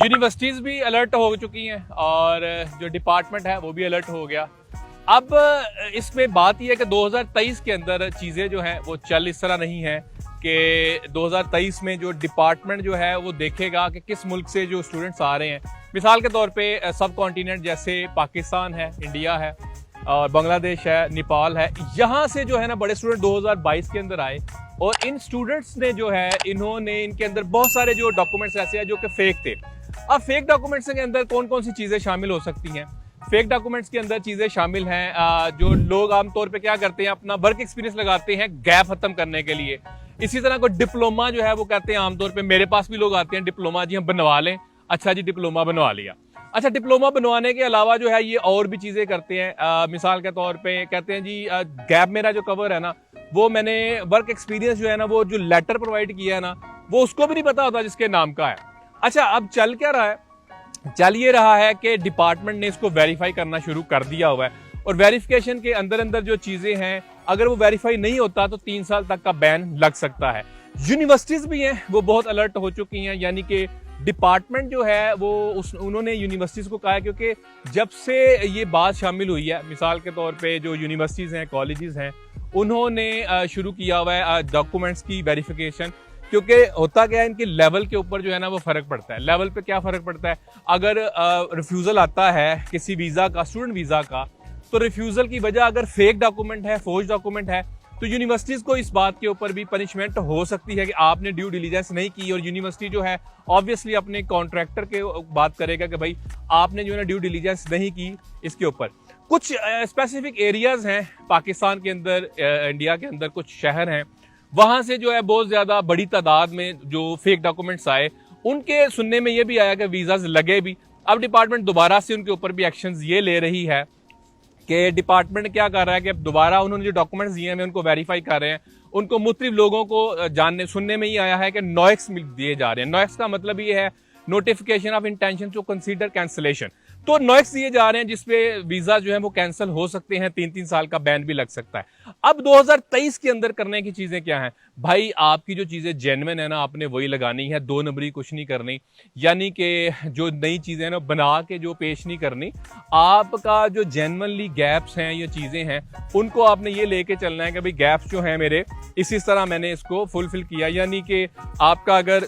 Universities भी alert हो चुकी हैं और जो डिपार्टमेंट है वो भी अलर्ट हो गया। अब इसमें बात यह है कि 2023 के अंदर चीज़ें जो हैं वो चल इस तरह नहीं है कि 2023 में जो डिपार्टमेंट जो है वो देखेगा कि किस मुल्क से जो स्टूडेंट्स आ रहे हैं। मिसाल के तौर पे सब कॉन्टिनेंट जैसे पाकिस्तान है, इंडिया है और बांग्लादेश है, नेपाल है, यहाँ से जो है ना बड़े स्टूडेंट 2022 के अंदर आए और इन स्टूडेंट्स ने जो है इन्होंने इनके अंदर बहुत सारे जो डॉक्यूमेंट्स ऐसे हैं जो कि फेक थे। अब फेक डॉक्यूमेंट्स के अंदर कौन कौन सी चीज़ें शामिल हो सकती हैं? फेक डॉक्यूमेंट्स के अंदर चीज़ें शामिल हैं जो लोग आमतौर पे क्या करते हैं, अपना वर्क एक्सपीरियंस लगाते हैं गैप खत्म करने के लिए। इसी तरह कोई डिप्लोमा जो है वो कहते हैं, आमतौर पे मेरे पास भी लोग आते हैं डिप्लोमा जी हम बनवा लें। अच्छा जी डिप्लोमा बनवा लिया। अच्छा डिप्लोमा बनवाने के अलावा जो है ये और भी चीज़ें करते हैं। मिसाल के तौर पे कहते हैं जी गैप मेरा जो कवर है ना वो मैंने वर्क एक्सपीरियंस जो है ना वो जो लेटर प्रोवाइड किया है ना वो उसको भी नहीं पता होता जिसके नाम का है। अच्छा अब चल क्या रहा है? चल ये रहा है कि डिपार्टमेंट ने इसको वेरीफाई करना शुरू कर दिया हुआ है और वेरिफिकेशन के अंदर अंदर जो चीज़ें हैं अगर वो वेरीफाई नहीं होता तो 3 साल तक का बैन लग सकता है। यूनिवर्सिटीज़ भी हैं वो बहुत अलर्ट हो चुकी हैं, यानी कि डिपार्टमेंट जो है वो उन्होंने यूनिवर्सिटीज़ को कहा है, क्योंकि जब से ये बात शामिल हुई है, मिसाल के तौर पे जो यूनिवर्सिटीज़ हैं, कॉलेजेस हैं, उन्होंने शुरू किया हुआ है डॉक्यूमेंट्स की वेरिफिकेशन। क्योंकि होता क्या है इनके लेवल के ऊपर जो है ना वो फ़र्क पड़ता है। लेवल पे क्या फ़र्क पड़ता है? अगर रिफ्यूज़ल आता है किसी वीज़ा का, स्टूडेंट वीज़ा का, तो रिफ्यूज़ल की वजह अगर फेक डॉक्यूमेंट है, फोर्ज डॉक्यूमेंट है, तो यूनिवर्सिटीज़ को इस बात के ऊपर भी पनिशमेंट हो सकती है कि आपने ड्यू डिलीजेंस नहीं की। और यूनिवर्सिटी जो है ऑब्वियसली अपने कॉन्ट्रैक्टर के बात करेगा कि भाई आपने जो है ना ड्यू डिलीजेंस नहीं की इसके ऊपर। कुछ स्पेसिफिक एरियाज़ हैं पाकिस्तान के अंदर, इंडिया के अंदर कुछ शहर हैं, वहाँ से जो है बहुत ज़्यादा बड़ी तादाद में जो फेक डॉक्यूमेंट्स आए, उनके सुनने में ये भी आया कि वीज़ाज लगे भी। अब डिपार्टमेंट दोबारा से उनके ऊपर भी एक्शंस ये ले रही है कि डिपार्टमेंट क्या कर रहा है कि अब दोबारा उन्होंने जो डॉक्यूमेंट्स दिए हैं उनको वेरीफाई कर रहे हैं। उनको मुख्तलिफ लोगों को जानने सुनने में ये आया है कि नॉएक्स दिए जा रहे हैं। नॉएक्स का मतलब ये है notification of intention to consider cancellation. तो नॉएक्स दिए जा रहे हैं जिसपे वीजा जो है वो कैंसिल हो सकते हैं, 3-3 साल का बैन भी लग सकता है। अब 2023 के अंदर करने की चीजें क्या हैं? भाई आपकी जो चीजें जेन्युइन है ना आपने वही लगानी है, 2 नंबरी कुछ नहीं करनी। यानी कि जो नई चीजें हैं ना बना के जो पेश नहीं करनी। आपका जो जेन्युइनली गैप्स हैं या चीजें हैं उनको आपने ये लेके चलना है कि भाई गैप्स जो हैं मेरे इसी तरह मैंने इसको फुलफिल किया। यानी कि आपका अगर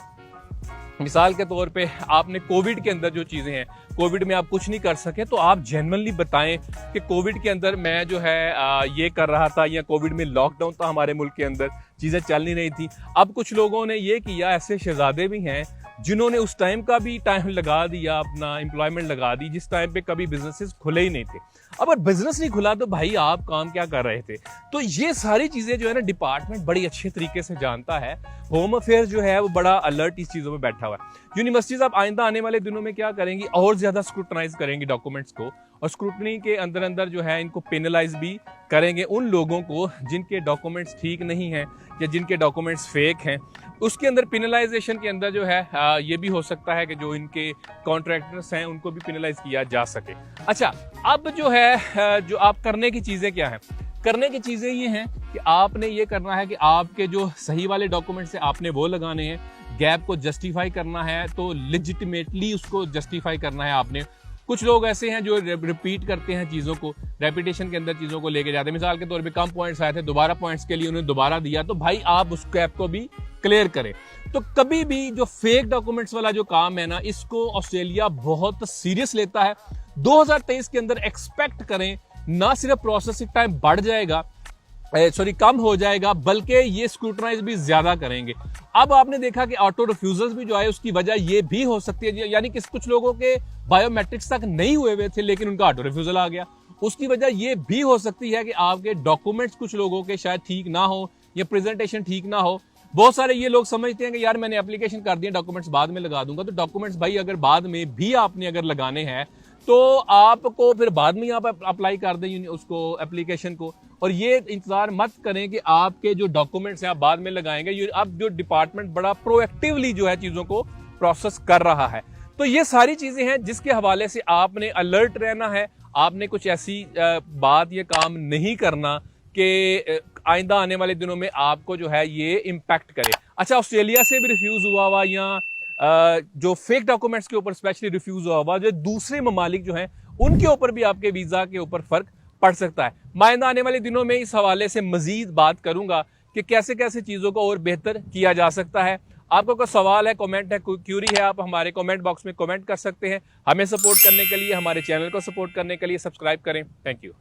मिसाल के तौर पे आपने कोविड के अंदर जो चीज़ें हैं, कोविड में आप कुछ नहीं कर सके तो आप जेन्युइनली बताएं कि कोविड के अंदर मैं जो है ये कर रहा था, या कोविड में लॉकडाउन था हमारे मुल्क के अंदर, चीज़ें चल नहीं रही थी। अब कुछ लोगों ने ये किया, ऐसे शहजादे भी हैं जिन्होंने उस टाइम का भी टाइम लगा दिया, अपना एम्प्लॉयमेंट लगा दी जिस टाइम पे कभी बिजनेसेस खुले ही नहीं थे। अब अगर बिजनेस नहीं खुला तो भाई आप काम क्या कर रहे थे? तो ये सारी चीज़ें जो है ना डिपार्टमेंट बड़ी अच्छे तरीके से जानता है। होम अफेयर जो है वो बड़ा अलर्ट इस चीज़ों में बैठा हुआ है। यूनिवर्सिटीज़ अब आइंदा आने वाले दिनों में क्या करेंगी, और ज़्यादा स्क्रूटनाइज करेंगी डॉक्यूमेंट्स को, और स्क्रूटनी के अंदर अंदर जो है इनको पेनलाइज भी करेंगे उन लोगों को जिनके डॉक्यूमेंट्स ठीक नहीं हैं या जिनके डॉक्यूमेंट्स फेक हैं। उसके अंदर पेनलाइजेशन के अंदर जो है ये भी हो सकता है कि जो इनके कॉन्ट्रैक्टर्स हैं उनको भी पेनलाइज किया जा सके। अच्छा अब जो है जो आप करने की चीज़ें क्या हैं? करने की चीज़ें ये हैं कि आपने ये करना है कि आपके जो सही वाले डॉक्यूमेंट्स हैं आपने वो लगाने हैं। गैप को जस्टिफाई करना है तो लेजिटिमेटली उसको जस्टिफाई करना है आपने। कुछ लोग ऐसे हैं जो रिपीट करते हैं चीज़ों को, रेपिटेशन के अंदर चीज़ों को लेके जाते हैं। मिसाल के तौर पे कम पॉइंट्स आए थे, दोबारा पॉइंट्स के लिए उन्होंने दोबारा दिया, तो भाई आप उस गैप को भी क्लियर करें। तो कभी भी जो फेक डॉक्यूमेंट्स वाला जो काम है ना इसको ऑस्ट्रेलिया बहुत सीरियस लेता है। 2023 के अंदर एक्सपेक्ट करें ना सिर्फ प्रोसेसिंग टाइम बढ़ जाएगा, कम हो जाएगा, बल्कि ये स्क्रूटनाइज भी ज्यादा करेंगे। अब आपने देखा कि ऑटो रिफ्यूजल्स भी जो आए उसकी वजह ये भी हो सकती है, यानी कि कुछ लोगों के बायोमेट्रिक्स तक नहीं हुए हुए थे लेकिन उनका ऑटो रिफ्यूजल आ गया। उसकी वजह ये भी हो सकती है कि आपके डॉक्यूमेंट्स कुछ लोगों के शायद ठीक ना हो या प्रेजेंटेशन ठीक ना हो। बहुत सारे ये लोग समझते हैं कि यार मैंने एप्लीकेशन कर दिया, डॉक्यूमेंट्स बाद में लगा दूंगा। तो डॉक्यूमेंट्स भाई अगर बाद में भी आपने अगर लगाने हैं तो आपको फिर बाद में आप अप्लाई कर दें उसको एप्लीकेशन को, और ये इंतजार मत करें कि आपके जो डॉक्यूमेंट्स हैं आप बाद में लगाएंगे। अब जो डिपार्टमेंट बड़ा प्रोएक्टिवली जो है चीजों को प्रोसेस कर रहा है। तो ये सारी चीजें हैं जिसके हवाले से आपने अलर्ट रहना है। आपने कुछ ऐसी बात ये काम नहीं करना कि आइंदा आने वाले दिनों में आपको जो है ये इम्पैक्ट करे। अच्छा ऑस्ट्रेलिया से भी रिफ्यूज हुआ या जो फेक डॉक्यूमेंट्स के ऊपर स्पेशली रिफ्यूज हुआ, जो दूसरे ममालिक जो हैं उनके ऊपर भी आपके वीजा के ऊपर फर्क पड़ सकता है। माइंदा आने वाले दिनों में इस हवाले से मजीद बात करूंगा कि कैसे कैसे चीज़ों को और बेहतर किया जा सकता है। आपका कोई सवाल है, कमेंट है, कोई क्यूरी है, आप हमारे कमेंट बॉक्स में कमेंट कर सकते हैं। हमें सपोर्ट करने के लिए, हमारे चैनल को सपोर्ट करने के लिए सब्सक्राइब करें। Thank you.